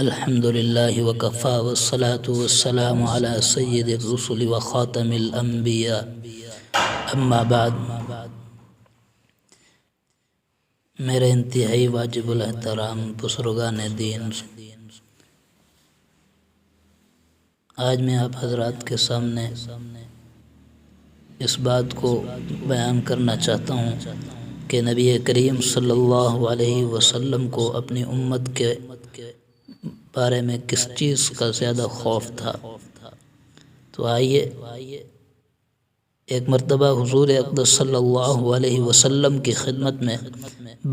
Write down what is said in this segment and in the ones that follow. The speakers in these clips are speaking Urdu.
الحمد للہ وکفی والصلاة والسلام علی سید الرسل وخاتم الانبیاء اما بعد۔ میرے انتہائی واجب الاحترام بزرگان دین، آج میں آپ حضرات کے سامنے اس بات کو بیان کرنا چاہتا ہوں کہ نبی کریم صلی اللہ علیہ وسلم کو اپنی امت کے بارے میں کس چیز کا زیادہ خوف تھا۔ تو آئیے ایک مرتبہ حضور اقدس صلی اللہ علیہ وسلم کی خدمت میں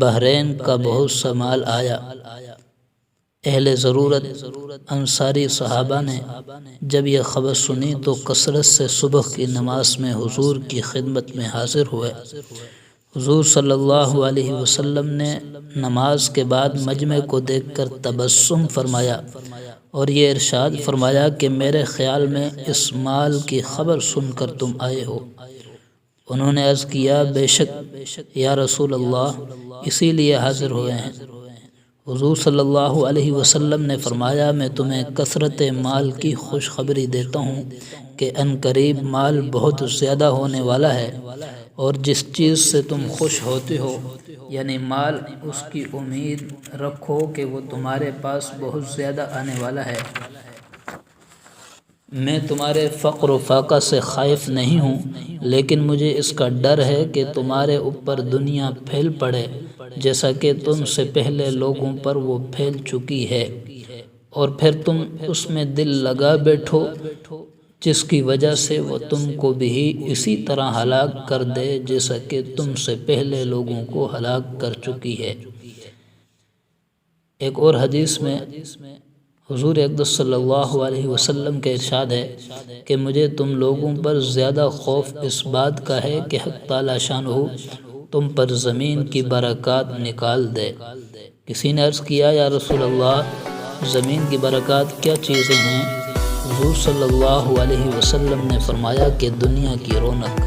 بحرین کا بہت سا مال آیا۔ اہل ضرورت انصاری صحابہ نے جب یہ خبر سنی تو کثرت سے صبح کی نماز میں حضور کی خدمت میں حاضر ہوئے۔ حضور صلی اللہ علیہ وسلم نے نماز کے بعد مجمع کو دیکھ کر تبسم فرمایا اور یہ ارشاد فرمایا کہ میرے خیال میں اس مال کی خبر سن کر تم آئے ہو۔ انہوں نے عرض کیا، بے شک یا رسول اللہ، اسی لیے حاضر ہوئے ہیں۔ حضور صلی اللہ علیہ وسلم نے فرمایا، میں تمہیں کثرت مال کی خوشخبری دیتا ہوں کہ عنقریب مال بہت زیادہ ہونے والا ہے، اور جس چیز سے تم خوش ہوتے ہو یعنی مال، اس کی امید رکھو کہ وہ تمہارے پاس بہت زیادہ آنے والا ہے۔ میں تمہارے فقر و فاقہ سے خائف نہیں ہوں، لیکن مجھے اس کا ڈر ہے کہ تمہارے اوپر دنیا پھیل پڑے جیسا کہ تم سے پہلے لوگوں پر وہ پھیل چکی ہے، اور پھر تم اس میں دل لگا بیٹھو جس کی وجہ سے وہ تم کو بھی اسی طرح ہلاک کر دے جیسا کہ تم سے پہلے لوگوں کو ہلاک کر چکی ہے۔ ایک اور حدیث میں حضور اقدس صلی اللہ علیہ وسلم کا ارشاد ہے کہ مجھے تم لوگوں پر زیادہ خوف اس بات کا ہے کہ حق تعالی شانہ تم پر زمین کی برکات نکال دے۔ کسی نے عرض کیا، یا رسول اللہ، زمین کی برکات کیا چیزیں ہیں؟ حضور صلی اللہ علیہ وسلم نے فرمایا کہ دنیا کی رونق۔